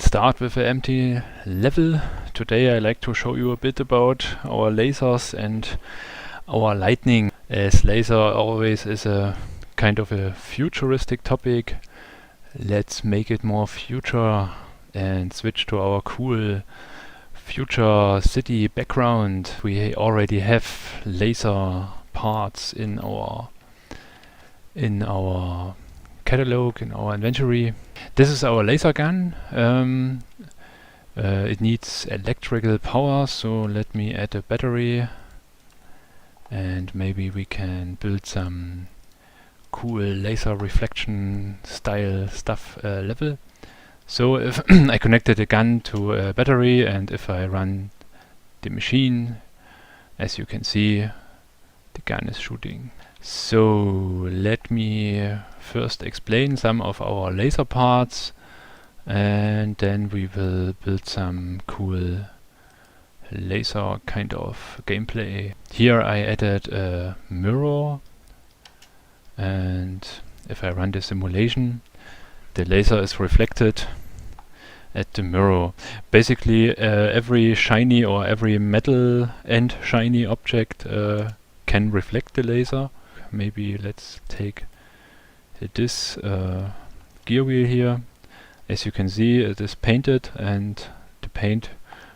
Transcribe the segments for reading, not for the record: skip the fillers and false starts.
start with an empty level. Today I like to show you a bit about our lasers and our lightning, as laser always is a kind of a futuristic topic. Let's make it more future and switch to our cool future city background. We already have laser parts in our catalog, in our inventory. This is our laser gun. It needs electrical power, so let me add a battery and maybe we can build some cool laser reflection style stuff level. So if I connected the gun to a battery and if I run the machine, as you can see, the gun is shooting. So let me first explain some of our laser parts and then we will build some cool laser kind of gameplay. Here I added a mirror, and if I run the simulation, the laser is reflected at the mirror. Basically every shiny or every metal and shiny object can reflect the laser. Maybe let's take this gear wheel here. As you can see, it is painted and the paint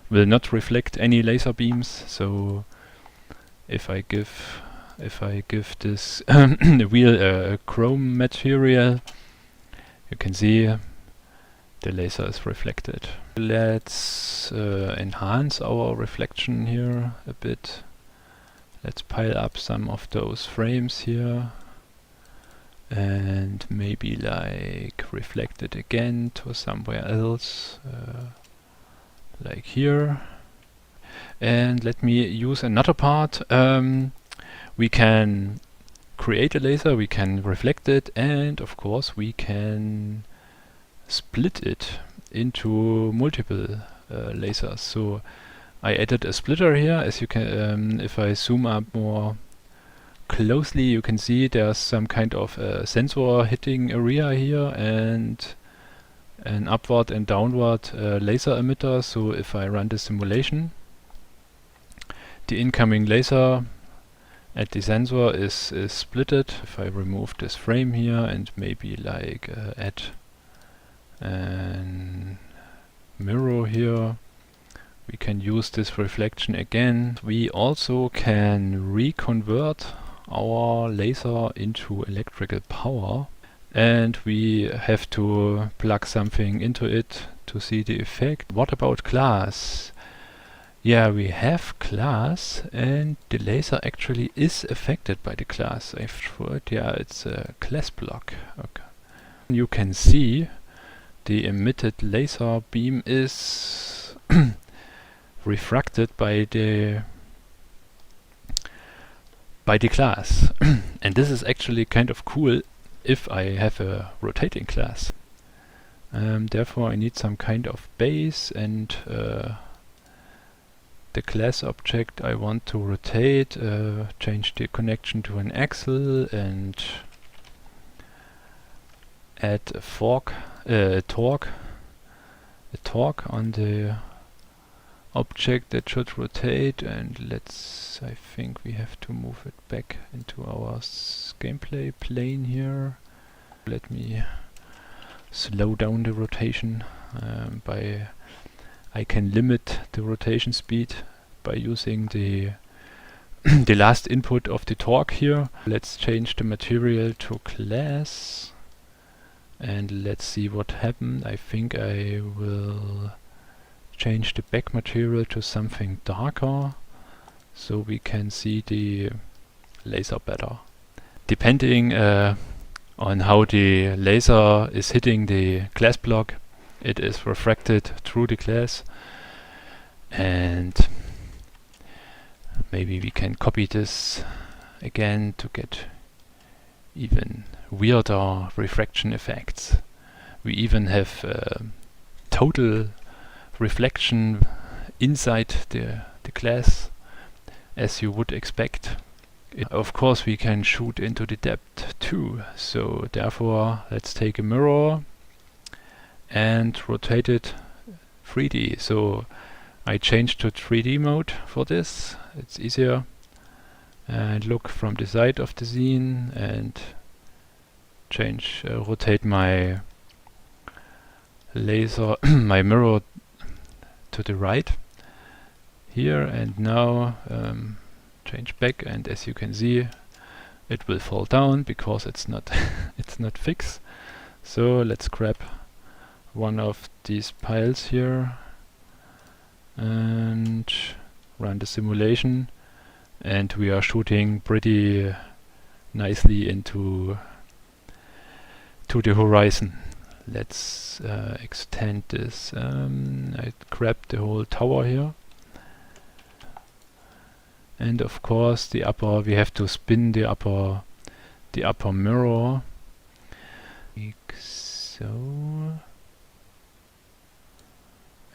will not reflect any laser beams. So if I give this wheel a chrome material, you can see the laser is reflected. Let's enhance our reflection here a bit. Let's pile up some of those frames here and maybe like reflect it again to somewhere else, like here. And let me use another part. We can create a laser, we can reflect it, and of course we can split it into multiple lasers. So I added a splitter here. As you can, if I zoom up more closely, you can see there's some kind of sensor hitting area here and an upward and downward laser emitter. So if I run the simulation, the incoming laser at the sensor is splitted. If I remove this frame here and maybe like add a mirror here, we can use this reflection again. We also can reconvert our laser into electrical power, and we have to plug something into it to see the effect. What about class? Yeah, we have class and the laser actually is affected by the class. I thought, yeah, it's a class block. Okay. You can see the emitted laser beam is refracted by the class. And this is actually kind of cool if I have a rotating class. Therefore I need some kind of base, and the class object I want to rotate, change the connection to an axle and add a torque on the object that should rotate, and I think we have to move it back into our gameplay plane here. Let me slow down the rotation I can limit the rotation speed by using the the last input of the torque here. Let's change the material to class and let's see what happens. I think I will change the back material to something darker so we can see the laser better. Depending on how the laser is hitting the glass block, it is refracted through the glass, and maybe we can copy this again to get even weirder refraction effects. We even have total reflection inside the glass, as you would expect. Of course we can shoot into the depth too, so therefore let's take a mirror and rotate it 3D. So I changed to 3D mode for this. It's easier. And look from the side of the scene and rotate my laser, my mirror to the right here, and now change back, and as you can see it will fall down because it's not it's not fixed. So let's grab one of these piles here and run the simulation, and we are shooting pretty nicely into the horizon. Let's extend this. I grabbed the whole tower here, and of course the upper, we have to spin the upper mirror like so,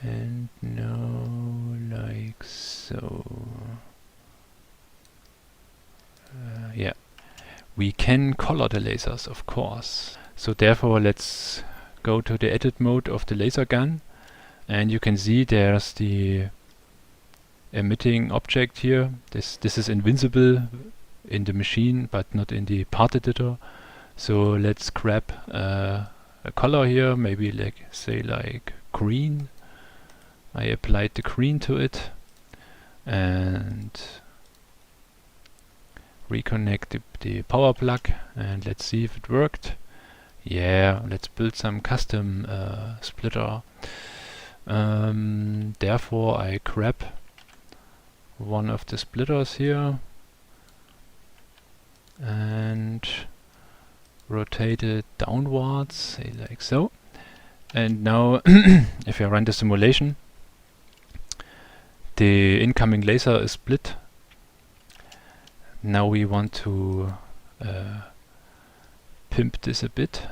and now like so. Yeah, we can color the lasers, of course. So therefore let's go to the edit mode of the laser gun, and you can see there's the emitting object here. This is invisible in the machine but not in the part editor. So let's grab a color here, maybe like green. I applied the green to it and reconnect the power plug, and let's see if it worked. Yeah, let's build some custom splitter. Therefore I grab one of the splitters here and rotate it downwards, say like so. And now if I run the simulation, the incoming laser is split. Now we want to pimp this a bit.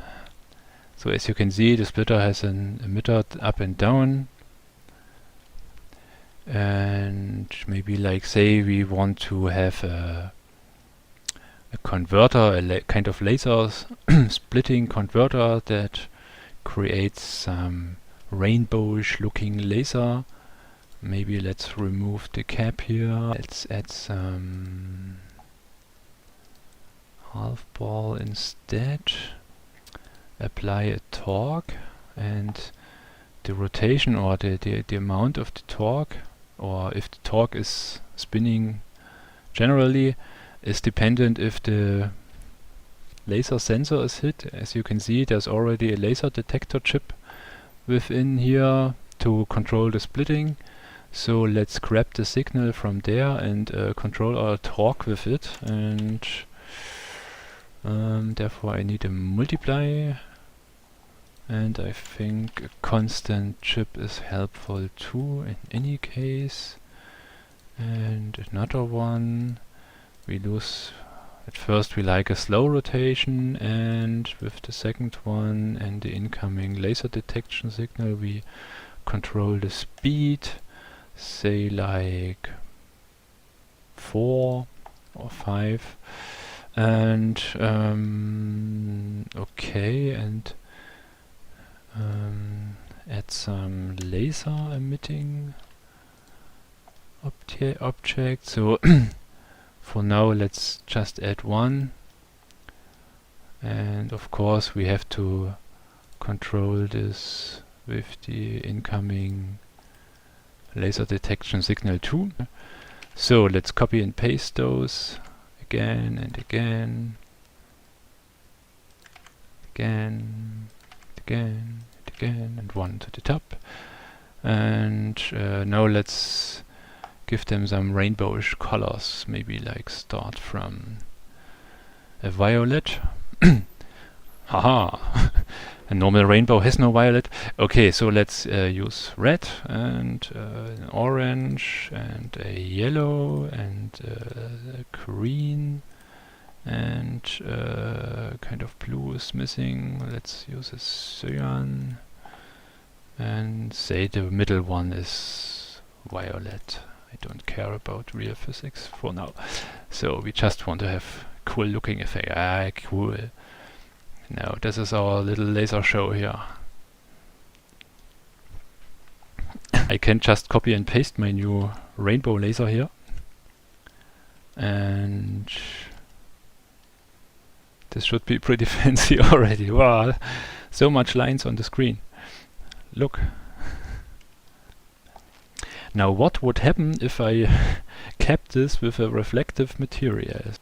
So as you can see, the splitter has an emitter up and down, and maybe like say we want to have a converter, a kind of laser splitting converter that creates some rainbowish looking laser. Maybe let's remove the cap here. Let's add some half ball instead. Apply a torque, and the rotation or the amount of the torque, or if the torque is spinning generally, is dependent if the laser sensor is hit. As you can see, there's already a laser detector chip within here to control the splitting. So let's grab the signal from there and control our torque with it, and therefore I need a multiply, and I think a constant chip is helpful too in any case. And another one, we lose at first, we like a slow rotation, and with the second one and the incoming laser detection signal we control the speed, say like 4 or 5. And okay, and add some laser emitting object. So for now let's just add one, and of course we have to control this with the incoming laser detection signal too. So let's copy and paste those again and again, again, again, and again, and one to the top. And now let's give them some rainbowish colors, maybe like start from a violet. Haha! A normal rainbow has no violet. Okay, so let's use red and an orange and a yellow and a green, and kind of blue is missing. Let's use a cyan, and say the middle one is violet. I don't care about real physics for now. So we just want to have cool looking effect. Ah, cool. Now this is our little laser show here. I can just copy and paste my new rainbow laser here. And this should be pretty fancy already. Wow, so much lines on the screen. Look. Now what would happen if I kept this with a reflective material?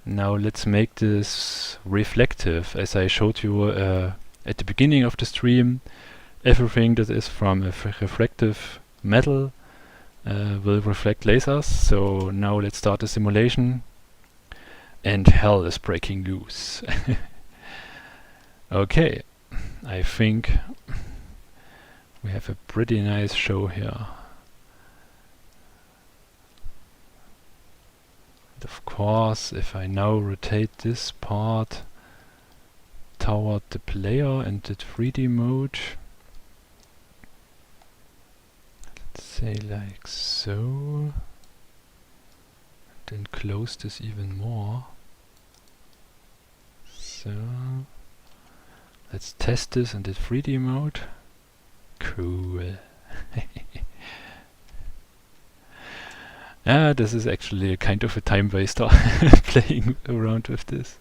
Now let's make this reflective. As I showed you at the beginning of the stream, everything that is from a reflective metal will reflect lasers. So now let's start a simulation. And hell is breaking loose. Okay, I think we have a pretty nice show here. And of course, if I now rotate this part toward the player and the 3D mode, let's say like so, then close this even more. So let's test this in the 3D mode. Cool. This is actually a kind of a time waster playing around with this.